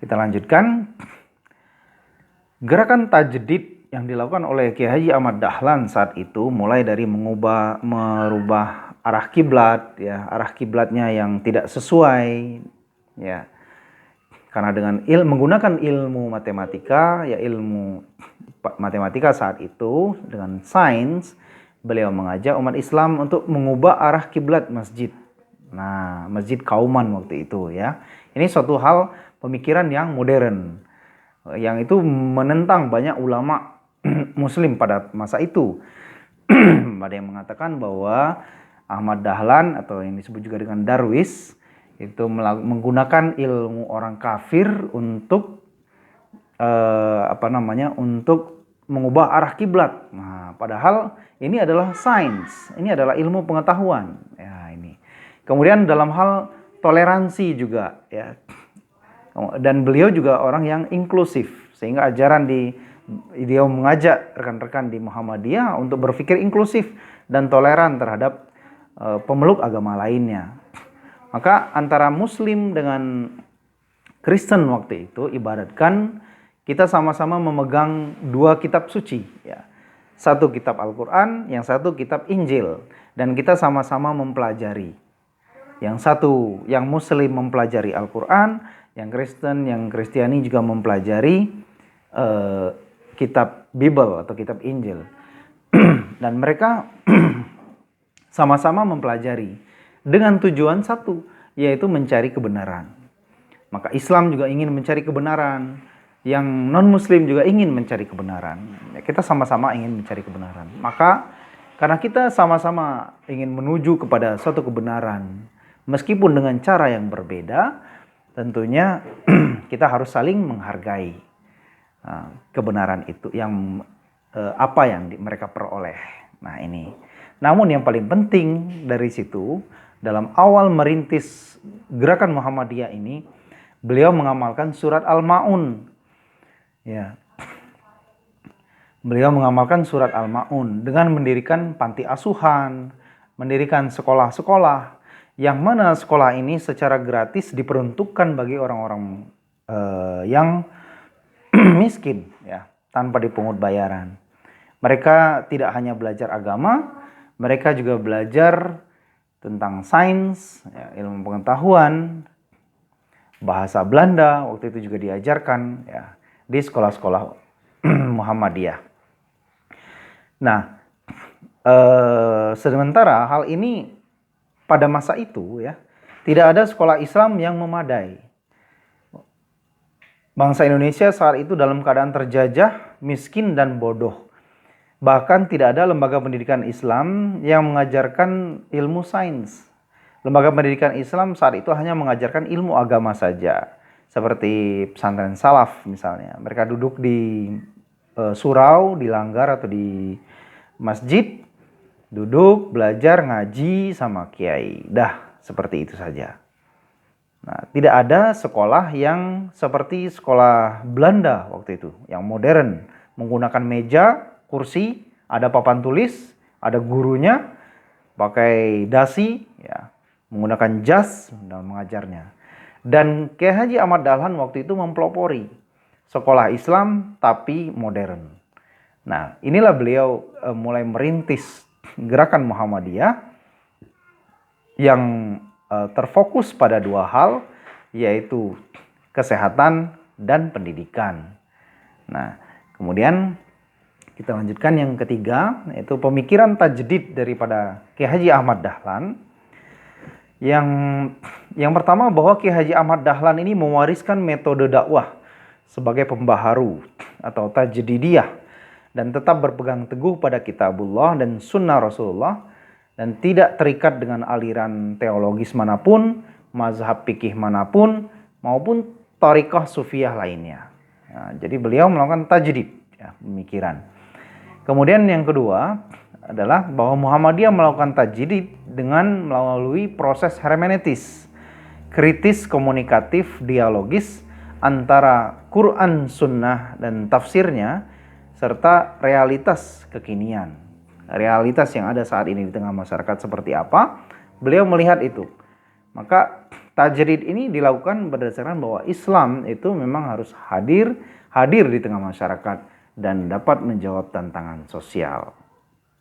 Kita lanjutkan. Gerakan tajdid yang dilakukan oleh Kiai Haji Ahmad Dahlan saat itu mulai dari merubah arah kiblat, ya, arah kiblatnya yang tidak sesuai, ya. Karena dengan menggunakan ilmu matematika, ya ilmu matematika saat itu dengan sains, beliau mengajak umat Islam untuk mengubah arah kiblat masjid. Nah, masjid Kauman waktu itu, ya. Ini suatu hal pemikiran yang modern, yang itu menentang banyak ulama muslim pada masa itu. Ada yang mengatakan bahwa Ahmad Dahlan atau yang disebut juga dengan Darwis itu menggunakan ilmu orang kafir untuk untuk mengubah arah kiblat. Nah, padahal ini adalah sains, ini adalah ilmu pengetahuan. Ya, ini. Kemudian dalam hal toleransi juga, ya. Dan beliau juga orang yang inklusif, sehingga ajaran dia mengajak rekan-rekan di Muhammadiyah untuk berpikir inklusif dan toleran terhadap pemeluk agama lainnya. Maka antara Muslim dengan Kristen waktu itu ibaratkan kita sama-sama memegang dua kitab suci, ya. Satu kitab Al-Quran, yang satu kitab Injil, dan kita sama-sama mempelajari. Yang satu, yang Muslim mempelajari Al-Quran, yang Kristen, yang Kristiani juga mempelajari kitab Bible atau kitab Injil. Dan mereka sama-sama mempelajari dengan tujuan satu, yaitu mencari kebenaran. Maka Islam juga ingin mencari kebenaran, yang non-Muslim juga ingin mencari kebenaran. Kita sama-sama ingin mencari kebenaran. Maka karena kita sama-sama ingin menuju kepada suatu kebenaran, meskipun dengan cara yang berbeda, tentunya kita harus saling menghargai kebenaran itu, yang apa yang mereka peroleh. Nah, ini. Namun yang paling penting dari situ, dalam awal merintis gerakan Muhammadiyah ini, beliau mengamalkan surat Al-Ma'un. Ya. Beliau mengamalkan surat Al-Ma'un dengan mendirikan panti asuhan, mendirikan sekolah-sekolah, yang mana sekolah ini secara gratis diperuntukkan bagi orang-orang yang miskin, ya, tanpa dipungut bayaran. Mereka tidak hanya belajar agama, mereka juga belajar tentang sains, ya, ilmu pengetahuan, bahasa Belanda waktu itu juga diajarkan, ya, di sekolah-sekolah Muhammadiyah. Nah, sementara hal ini pada masa itu, ya, tidak ada sekolah Islam yang memadai. Bangsa Indonesia saat itu dalam keadaan terjajah, miskin dan bodoh. Bahkan tidak ada lembaga pendidikan Islam yang mengajarkan ilmu sains. Lembaga pendidikan Islam saat itu hanya mengajarkan ilmu agama saja. Seperti pesantren salaf misalnya. Mereka duduk di surau, di langgar atau di masjid, duduk, belajar, ngaji sama kiai. Dah, seperti itu saja. Nah, tidak ada sekolah yang seperti sekolah Belanda waktu itu, yang modern, menggunakan meja, kursi, ada papan tulis, ada gurunya, pakai dasi, ya, menggunakan jas dalam mengajarnya. Dan Kiai Haji Ahmad Dahlan waktu itu mempelopori sekolah Islam tapi modern. Nah, inilah beliau mulai merintis gerakan Muhammadiyah yang terfokus pada dua hal, yaitu kesehatan dan pendidikan. Nah, kemudian kita lanjutkan yang ketiga, yaitu pemikiran tajdid daripada Kiai Haji Ahmad Dahlan. Yang pertama, bahwa Kiai Haji Ahmad Dahlan ini mewariskan metode dakwah sebagai pembaharu atau tajdidiyah, dan tetap berpegang teguh pada kitabullah dan sunnah Rasulullah, dan tidak terikat dengan aliran teologis manapun, mazhab fikih manapun, maupun thariqah sufiyah lainnya. Nah, jadi beliau melakukan tajdid, ya, pemikiran. Kemudian yang kedua adalah bahwa Muhammadiyah melakukan tajdid dengan melalui proses hermeneutis, kritis, komunikatif, dialogis antara Quran, sunnah, dan tafsirnya, serta realitas kekinian. Realitas yang ada saat ini di tengah masyarakat seperti apa, beliau melihat itu. Maka tajrid ini dilakukan berdasarkan bahwa Islam itu memang harus hadir di tengah masyarakat dan dapat menjawab tantangan sosial.